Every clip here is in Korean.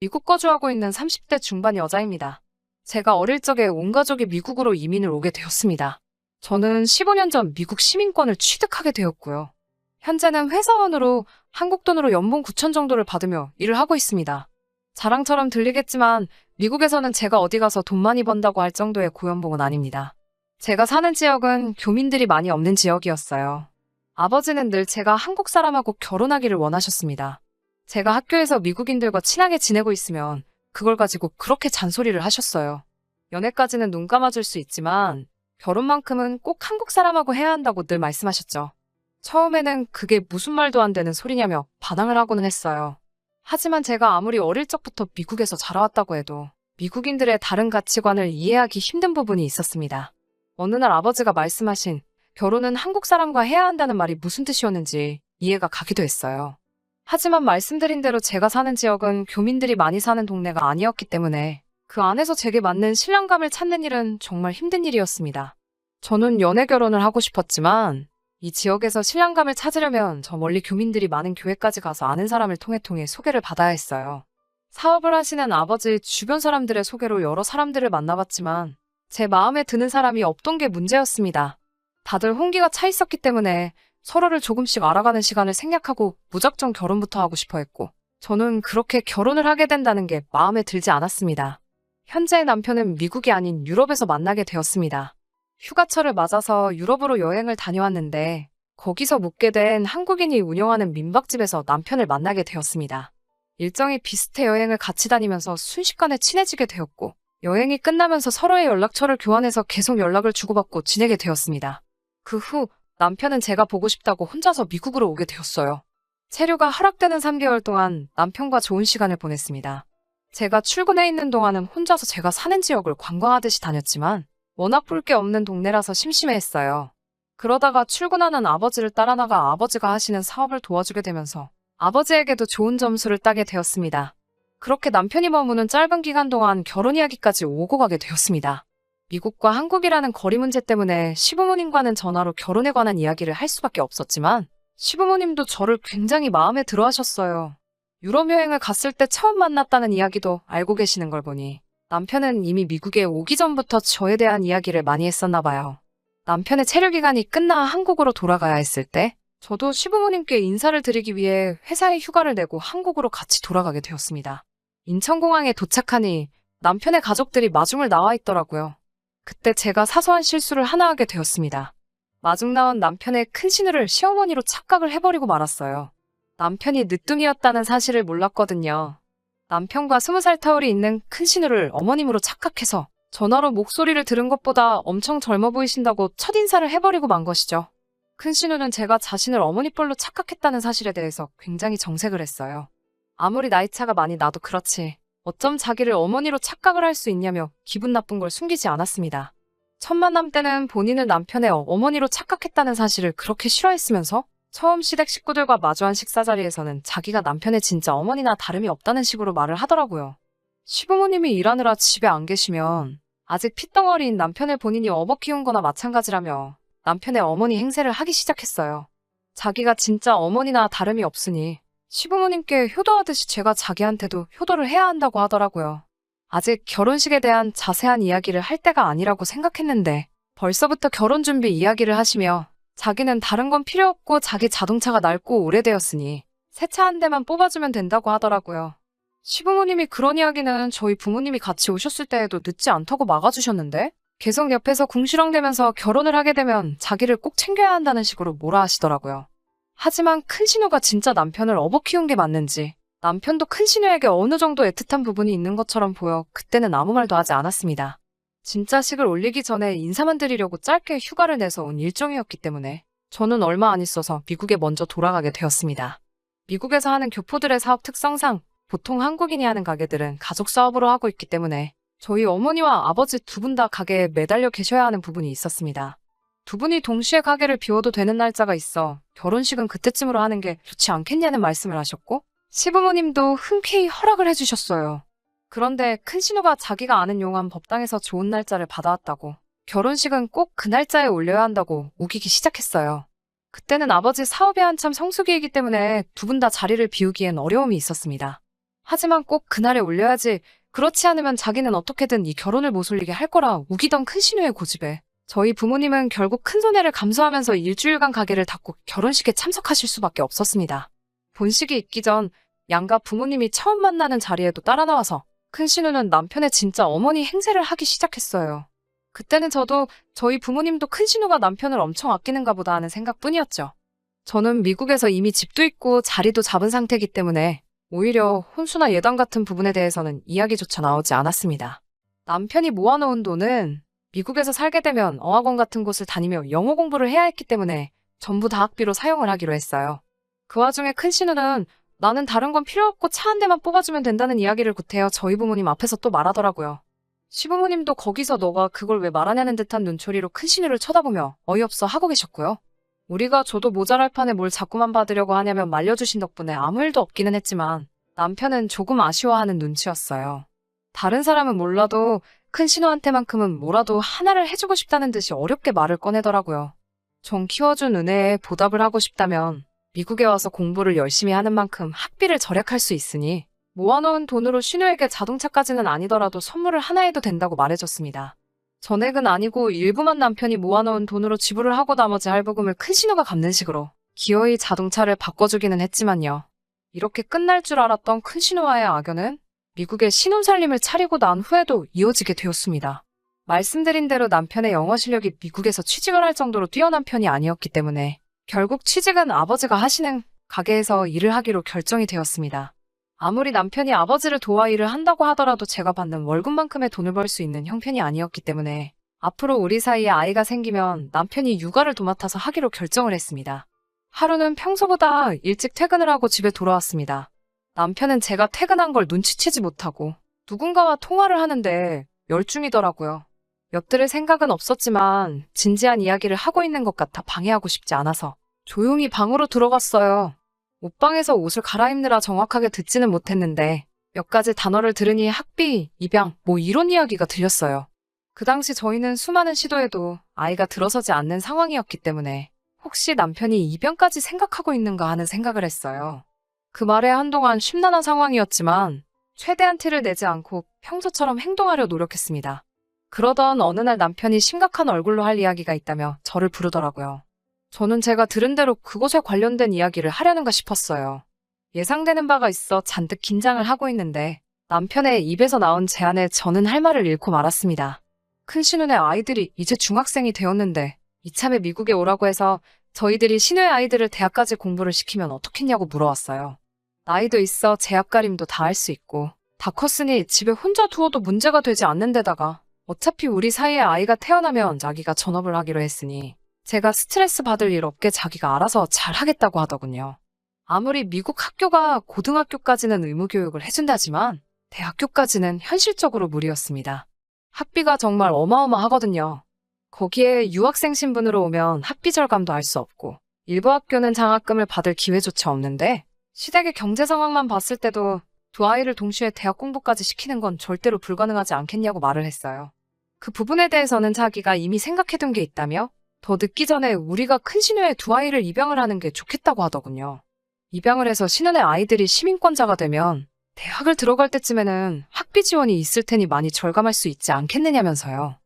미국 거주하고 있는 30대 중반 여자입니다. 제가 어릴 적에 온 가족이 미국으로 이민을 오게 되었습니다. 저는 15년 전 미국 시민권을 취득하게 되었고요. 현재는 회사원으로 한국 돈으로 연봉 9천 정도를 받으며 일을 하고 있습니다. 자랑처럼 들리겠지만 미국에서는 제가 어디 가서 돈 많이 번다고 할 정도의 고연봉은 아닙니다. 제가 사는 지역은 교민들이 많이 없는 지역이었어요. 아버지는 늘 제가 한국 사람하고 결혼하기를 원하셨습니다. 제가 학교에서 미국인들과 친하게 지내고 있으면 그걸 가지고 그렇게 잔소리를 하셨어요. 연애까지는 눈 감아줄 수 있지만 결혼만큼은 꼭 한국 사람하고 해야 한다고 늘 말씀하셨죠. 처음에는 그게 무슨 말도 안 되는 소리냐며 반항을 하고는 했어요. 하지만 제가 아무리 어릴 적부터 미국에서 자라왔다고 해도 미국인들의 다른 가치관을 이해하기 힘든 부분이 있었습니다. 어느 날 아버지가 말씀하신 결혼은 한국 사람과 해야 한다는 말이 무슨 뜻이었는지 이해가 가기도 했어요. 하지만 말씀드린 대로 제가 사는 지역은 교민들이 많이 사는 동네가 아니었기 때문에 그 안에서 제게 맞는 신랑감을 찾는 일은 정말 힘든 일이었습니다. 저는 연애 결혼을 하고 싶었지만 이 지역에서 신랑감을 찾으려면 저 멀리 교민들이 많은 교회까지 가서 아는 사람을 통해 소개를 받아야 했어요. 사업을 하시는 아버지 주변 사람들의 소개로 여러 사람들을 만나봤지만 제 마음에 드는 사람이 없던 게 문제였습니다. 다들 홍기가 차 있었기 때문에 서로를 조금씩 알아가는 시간을 생략하고 무작정 결혼부터 하고 싶어 했고 저는 그렇게 결혼을 하게 된다는 게 마음에 들지 않았습니다. 현재의 남편은 미국이 아닌 유럽에서 만나게 되었습니다. 휴가철을 맞아서 유럽으로 여행을 다녀왔는데 거기서 묵게 된 한국인이 운영하는 민박집에서 남편을 만나게 되었습니다. 일정이 비슷해 여행을 같이 다니면서 순식간에 친해지게 되었고 여행이 끝나면서 서로의 연락처를 교환해서 계속 연락을 주고받고 지내게 되었습니다. 그 후 남편은 제가 보고 싶다고 혼자서 미국으로 오게 되었어요. 체류가 하락되는 3개월 동안 남편과 좋은 시간을 보냈습니다. 제가 출근해 있는 동안은 혼자서 제가 사는 지역을 관광하듯이 다녔지만 워낙 볼 게 없는 동네라서 심심해했어요. 그러다가 출근하는 아버지를 따라 나가 아버지가 하시는 사업을 도와주게 되면서 아버지에게도 좋은 점수를 따게 되었습니다. 그렇게 남편이 머무는 짧은 기간 동안 결혼 이야기까지 오고 가게 되었습니다. 미국과 한국이라는 거리 문제 때문에 시부모님과는 전화로 결혼에 관한 이야기를 할 수밖에 없었지만 시부모님도 저를 굉장히 마음에 들어 하셨어요. 유럽 여행을 갔을 때 처음 만났다는 이야기도 알고 계시는 걸 보니 남편은 이미 미국에 오기 전부터 저에 대한 이야기를 많이 했었나 봐요. 남편의 체류 기간이 끝나 한국으로 돌아가야 했을 때 저도 시부모님께 인사를 드리기 위해 회사에 휴가를 내고 한국으로 같이 돌아가게 되었습니다. 인천공항에 도착하니 남편의 가족들이 마중을 나와 있더라고요. 그때 제가 사소한 실수를 하나 하게 되었습니다. 마중 나온 남편의 큰 시누를 시어머니로 착각을 해버리고 말았어요. 남편이 늦둥이였다는 사실을 몰랐거든요. 남편과 20살 터울이 있는 큰 시누를 어머님으로 착각해서 전화로 목소리를 들은 것보다 엄청 젊어 보이신다고 첫인사를 해버리고 만 것이죠. 큰 시누는 제가 자신을 어머니뻘로 착각했다는 사실에 대해서 굉장히 정색을 했어요. 아무리 나이차가 많이 나도 그렇지 어쩜 자기를 어머니로 착각을 할 수 있냐며 기분 나쁜 걸 숨기지 않았습니다. 첫 만남 때는 본인을 남편의 어머니로 착각했다는 사실을 그렇게 싫어했으면서 처음 시댁 식구들과 마주한 식사 자리에서는 자기가 남편의 진짜 어머니나 다름이 없다는 식으로 말을 하더라고요. 시부모님이 일하느라 집에 안 계시면 아직 핏덩어리인 남편을 본인이 업어 키운 거나 마찬가지라며 남편의 어머니 행세를 하기 시작했어요. 자기가 진짜 어머니나 다름이 없으니 시부모님께 효도하듯이 제가 자기한테도 효도를 해야 한다고 하더라고요. 아직 결혼식에 대한 자세한 이야기를 할 때가 아니라고 생각했는데 벌써부터 결혼 준비 이야기를 하시며 자기는 다른 건 필요 없고 자기 자동차가 낡고 오래되었으니 새 차 한 대만 뽑아주면 된다고 하더라고요. 시부모님이 그런 이야기는 저희 부모님이 같이 오셨을 때에도 늦지 않다고 막아주셨는데 계속 옆에서 궁시렁대면서 결혼을 하게 되면 자기를 꼭 챙겨야 한다는 식으로 뭐라 하시더라고요. 하지만 큰 신우가 진짜 남편을 업어 키운 게 맞는지 남편도 큰 신우에게 어느 정도 애틋한 부분이 있는 것처럼 보여 그때는 아무 말도 하지 않았습니다. 진짜 식을 올리기 전에 인사만 드리려고 짧게 휴가를 내서 온 일정이었기 때문에 저는 얼마 안 있어서 미국에 먼저 돌아가게 되었습니다. 미국에서 하는 교포들의 사업 특성상 보통 한국인이 하는 가게들은 가족 사업으로 하고 있기 때문에 저희 어머니와 아버지 두 분 다 가게에 매달려 계셔야 하는 부분이 있었습니다. 두 분이 동시에 가게를 비워도 되는 날짜가 있어 결혼식은 그때쯤으로 하는 게 좋지 않겠냐는 말씀을 하셨고 시부모님도 흔쾌히 허락을 해주셨어요. 그런데 큰 신우가 자기가 아는 용한 법당에서 좋은 날짜를 받아왔다고 결혼식은 꼭 그 날짜에 올려야 한다고 우기기 시작했어요. 그때는 아버지 사업이 한참 성수기이기 때문에 두 분 다 자리를 비우기엔 어려움이 있었습니다. 하지만 꼭 그날에 올려야지. 그렇지 않으면 자기는 어떻게든 이 결혼을 모술리게 할 거라 우기던 큰 신우의 고집에 저희 부모님은 결국 큰 손해를 감수하면서 일주일간 가게를 닫고 결혼식에 참석하실 수밖에 없었습니다. 본식이 있기 전 양가 부모님이 처음 만나는 자리에도 따라 나와서 큰 신우는 남편의 진짜 어머니 행세를 하기 시작했어요. 그때는 저도 저희 부모님도 큰 신우가 남편을 엄청 아끼는가 보다 하는 생각뿐이었죠. 저는 미국에서 이미 집도 있고 자리도 잡은 상태이기 때문에 오히려 혼수나 예단 같은 부분에 대해서는 이야기조차 나오지 않았습니다. 남편이 모아놓은 돈은 미국에서 살게 되면 어학원 같은 곳을 다니며 영어 공부를 해야 했기 때문에 전부 다 학비로 사용을 하기로 했어요. 그 와중에 큰 신우는 나는 다른 건 필요 없고 차 한 대만 뽑아주면 된다는 이야기를 구태여 저희 부모님 앞에서 또 말하더라고요. 시부모님도 거기서 너가 그걸 왜 말하냐는 듯한 눈초리로 큰 신우를 쳐다보며 어이없어 하고 계셨고요. 우리가 줘도 모자랄 판에 뭘 자꾸만 받으려고 하냐며 말려주신 덕분에 아무 일도 없기는 했지만 남편은 조금 아쉬워하는 눈치였어요. 다른 사람은 몰라도 큰 신우한테만큼은 뭐라도 하나를 해주고 싶다는 듯이 어렵게 말을 꺼내더라고요. 정 키워준 은혜에 보답을 하고 싶다면 미국에 와서 공부를 열심히 하는 만큼 학비를 절약할 수 있으니 모아놓은 돈으로 신우에게 자동차까지는 아니더라도 선물을 하나 해도 된다고 말해줬습니다. 전액은 아니고 일부만 남편이 모아놓은 돈으로 지불을 하고 나머지 할부금을 큰 신우가 갚는 식으로 기어이 자동차를 바꿔주기는 했지만요. 이렇게 끝날 줄 알았던 큰 신우와의 악연은 미국의 신혼살림을 차리고 난 후에도 이어지게 되었습니다. 말씀드린 대로 남편의 영어 실력이 미국에서 취직을 할 정도로 뛰어난 편이 아니었기 때문에 결국 취직은 아버지가 하시는 가게에서 일을 하기로 결정이 되었습니다. 아무리 남편이 아버지를 도와 일을 한다고 하더라도 제가 받는 월급만큼의 돈을 벌 수 있는 형편이 아니었기 때문에 앞으로 우리 사이에 아이가 생기면 남편이 육아를 도맡아서 하기로 결정을 했습니다. 하루는 평소보다 일찍 퇴근을 하고 집에 돌아왔습니다. 남편은 제가 퇴근한 걸 눈치채지 못하고 누군가와 통화를 하는데 열중이더라고요. 엿들을 생각은 없었지만 진지한 이야기를 하고 있는 것 같아 방해하고 싶지 않아서 조용히 방으로 들어갔어요. 옷방에서 옷을 갈아입느라 정확하게 듣지는 못했는데 몇 가지 단어를 들으니 학비, 입양, 뭐 이런 이야기가 들렸어요. 그 당시 저희는 수많은 시도에도 아이가 들어서지 않는 상황이었기 때문에 혹시 남편이 입양까지 생각하고 있는가 하는 생각을 했어요. 그 말에 한동안 심란한 상황이었지만 최대한 티를 내지 않고 평소처럼 행동하려 노력했습니다. 그러던 어느 날 남편이 심각한 얼굴로 할 이야기가 있다며 저를 부르더라고요. 저는 제가 들은 대로 그것에 관련된 이야기를 하려는가 싶었어요. 예상되는 바가 있어 잔뜩 긴장을 하고 있는데 남편의 입에서 나온 제안에 저는 할 말을 잃고 말았습니다. 큰 신우네 아이들이 이제 중학생이 되었는데 이참에 미국에 오라고 해서 저희들이 신우의 아이들을 대학까지 공부를 시키면 어떻겠냐고 물어왔어요. 나이도 있어 제앞가림도 다 할 수 있고 다 컸으니 집에 혼자 두어도 문제가 되지 않는 데다가 어차피 우리 사이에 아이가 태어나면 자기가 전업을 하기로 했으니 제가 스트레스 받을 일 없게 자기가 알아서 잘 하겠다고 하더군요. 아무리 미국 학교가 고등학교까지는 의무교육을 해준다지만 대학교까지는 현실적으로 무리였습니다. 학비가 정말 어마어마하거든요. 거기에 유학생 신분으로 오면 학비 절감도 할 수 없고 일부 학교는 장학금을 받을 기회조차 없는데 시댁의 경제 상황만 봤을 때도 두 아이를 동시에 대학 공부까지 시키는 건 절대로 불가능하지 않겠냐고 말을 했어요. 그 부분에 대해서는 자기가 이미 생각해둔 게 있다며 더 늦기 전에 우리가 큰 신우의 두 아이를 입양을 하는 게 좋겠다고 하더군요. 입양을 해서 신우의 아이들이 시민권자가 되면 대학을 들어갈 때쯤에는 학비 지원이 있을 테니 많이 절감할 수 있지 않겠느냐면서요.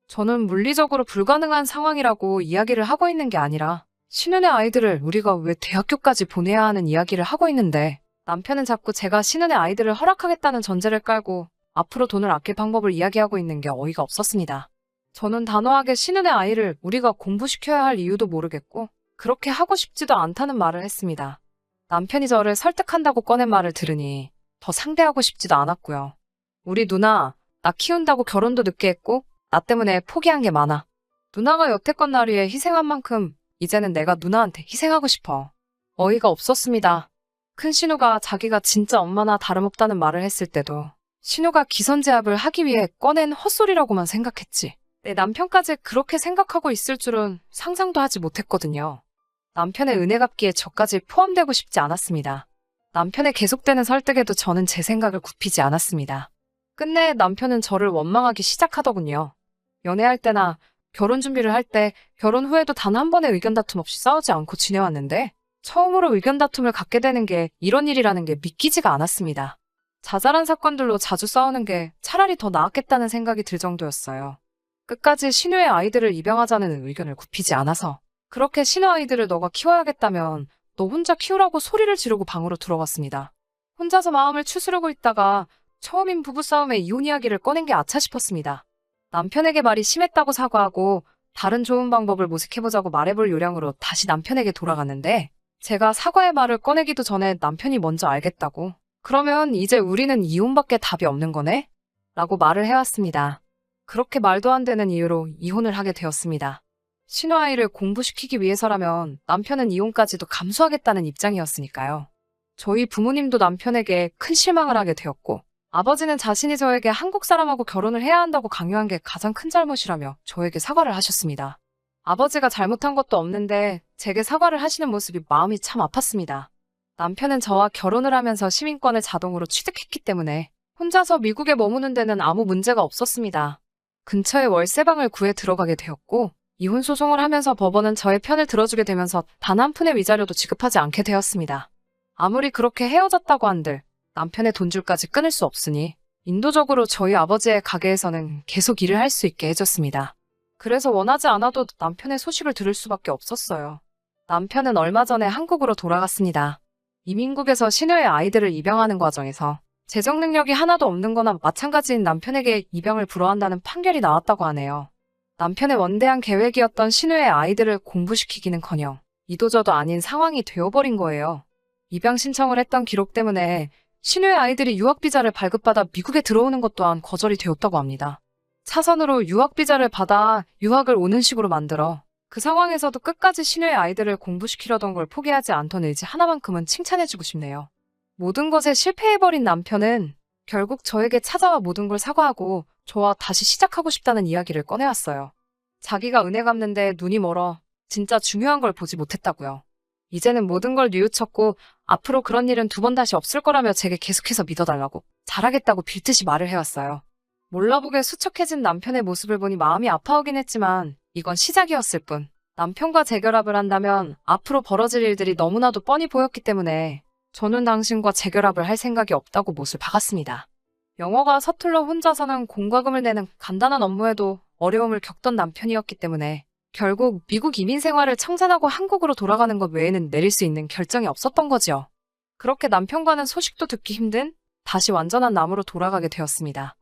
저는 물리적으로 불가능한 상황이라고 이야기를 하고 있는 게 아니라 신우의 아이들을 우리가 왜 대학교까지 보내야 하는 이야기를 하고 있는데 남편은 자꾸 제가 신우의 아이들을 허락하겠다는 전제를 깔고 앞으로 돈을 아낄 방법을 이야기하고 있는 게 어이가 없었습니다. 저는 단호하게 신우의 아이를 우리가 공부시켜야 할 이유도 모르겠고 그렇게 하고 싶지도 않다는 말을 했습니다. 남편이 저를 설득한다고 꺼낸 말을 들으니 더 상대하고 싶지도 않았고요. 우리 누나, 나 키운다고 결혼도 늦게 했고 나 때문에 포기한 게 많아. 누나가 여태껏 날 위해 희생한 만큼 이제는 내가 누나한테 희생하고 싶어. 어이가 없었습니다. 큰 신우가 자기가 진짜 엄마나 다름없다는 말을 했을 때도 신우가 기선제압을 하기 위해 꺼낸 헛소리라고만 생각했지. 내 남편까지 그렇게 생각하고 있을 줄은 상상도 하지 못했거든요. 남편의 은혜 갚기에 저까지 포함되고 싶지 않았습니다. 남편의 계속되는 설득에도 저는 제 생각을 굽히지 않았습니다. 끝내 남편은 저를 원망하기 시작하더군요. 연애할 때나 결혼 준비를 할 때 결혼 후에도 단 한 번의 의견 다툼 없이 싸우지 않고 지내왔는데 처음으로 의견 다툼을 갖게 되는 게 이런 일이라는 게 믿기지가 않았습니다. 자잘한 사건들로 자주 싸우는 게 차라리 더 나았겠다는 생각이 들 정도였어요. 끝까지 신우의 아이들을 입양하자는 의견을 굽히지 않아서 그렇게 신우 아이들을 너가 키워야겠다면 너 혼자 키우라고 소리를 지르고 방으로 들어갔습니다. 혼자서 마음을 추스르고 있다가 처음인 부부싸움에 이혼 이야기를 꺼낸 게 아차 싶었습니다. 남편에게 말이 심했다고 사과하고 다른 좋은 방법을 모색해보자고 말해볼 요량으로 다시 남편에게 돌아갔는데 제가 사과의 말을 꺼내기도 전에 남편이 먼저 알겠다고 그러면 이제 우리는 이혼밖에 답이 없는 거네? 라고 말을 해왔습니다. 그렇게 말도 안 되는 이유로 이혼을 하게 되었습니다. 신우아이를 공부시키기 위해서라면 남편은 이혼까지도 감수하겠다는 입장이었으니까요. 저희 부모님도 남편에게 큰 실망을 하게 되었고 아버지는 자신이 저에게 한국 사람하고 결혼을 해야 한다고 강요한 게 가장 큰 잘못이라며 저에게 사과를 하셨습니다. 아버지가 잘못한 것도 없는데 제게 사과를 하시는 모습이 마음이 참 아팠습니다. 남편은 저와 결혼을 하면서 시민권을 자동으로 취득했기 때문에 혼자서 미국에 머무는 데는 아무 문제가 없었습니다. 근처에 월세방을 구해 들어가게 되었고 이혼 소송을 하면서 법원은 저의 편을 들어주게 되면서 단 한 푼의 위자료도 지급하지 않게 되었습니다. 아무리 그렇게 헤어졌다고 한들 남편의 돈줄까지 끊을 수 없으니 인도적으로 저희 아버지의 가게에서는 계속 일을 할 수 있게 해줬습니다. 그래서 원하지 않아도 남편의 소식을 들을 수밖에 없었어요. 남편은 얼마 전에 한국으로 돌아갔습니다. 이민국에서 신우의 아이들을 입양하는 과정에서 재정 능력이 하나도 없는 거나 마찬가지인 남편에게 입양을 불허한다는 판결이 나왔다고 하네요. 남편의 원대한 계획이었던 신우의 아이들을 공부시키기는커녕 이도저도 아닌 상황이 되어버린 거예요. 입양 신청을 했던 기록 때문에 신우의 아이들이 유학비자를 발급받아 미국에 들어오는 것 또한 거절이 되었다고 합니다. 차선으로 유학비자를 받아 유학을 오는 식으로 만들어 그 상황에서도 끝까지 신우의 아이들을 공부시키려던 걸 포기하지 않던 의지 하나만큼은 칭찬해주고 싶네요. 모든 것에 실패해버린 남편은 결국 저에게 찾아와 모든 걸 사과하고 저와 다시 시작하고 싶다는 이야기를 꺼내왔어요. 자기가 은혜 갚는데 눈이 멀어 진짜 중요한 걸 보지 못했다고요. 이제는 모든 걸 뉘우쳤고 앞으로 그런 일은 두 번 다시 없을 거라며 제게 계속해서 믿어달라고 잘하겠다고 빌듯이 말을 해왔어요. 몰라보게 수척해진 남편의 모습을 보니 마음이 아파오긴 했지만 이건 시작이었을 뿐 남편과 재결합을 한다면 앞으로 벌어질 일들이 너무나도 뻔히 보였기 때문에 저는 당신과 재결합을 할 생각이 없다고 못을 박았습니다. 영어가 서툴러 혼자서는 공과금을 내는 간단한 업무에도 어려움을 겪던 남편이었기 때문에 결국 미국 이민 생활을 청산하고 한국으로 돌아가는 것 외에는 내릴 수 있는 결정이 없었던 거지요. 그렇게 남편과는 소식도 듣기 힘든 다시 완전한 남으로 돌아가게 되었습니다.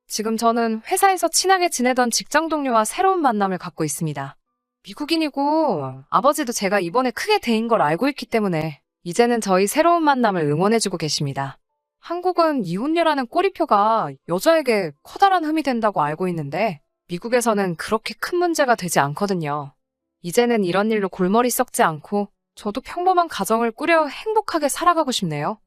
지금 저는 회사에서 친하게 지내던 직장 동료와 새로운 만남을 갖고 있습니다. 미국인이고 아버지도 제가 이번에 크게 데인 걸 알고 있기 때문에 이제는 저희 새로운 만남을 응원해주고 계십니다. 한국은 이혼녀라는 꼬리표가 여자에게 커다란 흠이 된다고 알고 있는데 미국에서는 그렇게 큰 문제가 되지 않거든요. 이제는 이런 일로 골머리 썩지 않고 저도 평범한 가정을 꾸려 행복하게 살아가고 싶네요.